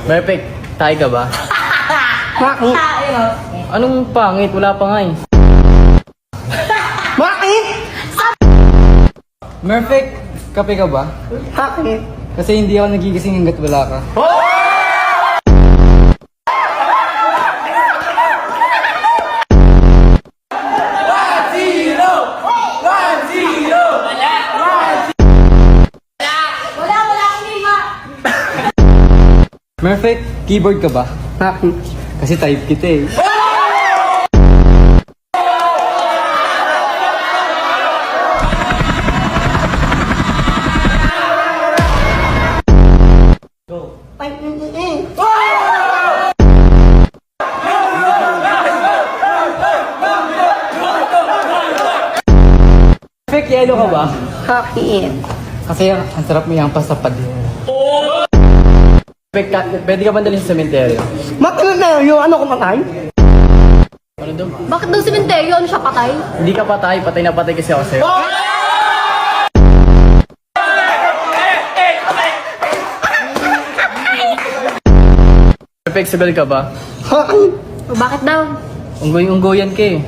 Perfect. Tayo ka ba? Bakit? Anong pangit? Wala pa nga eh. Bakit? Perfect. Kape ka ba? Bakit? Kasi hindi ako nagigising hanggat wala ka. Wala akong lima. Perfect. Keyboard ka ba? Bakit? Kasi type kita eh. Ay, Perfect. Yellow ka ba? Bakit? Kasi ang sarap mo yung sa pader. Perfect. Pwede ka ba dalhin sa sementeryo? Bakit na yung ano kumatay? Ano daw? Bakit daw sementeryo? Ano siya, patay? Hindi ka patay. Patay na patay kasi ako sa'yo. Perfect. Sabel ka ba? Bakit? O bakit daw? Unggoy-unggoyan ka eh.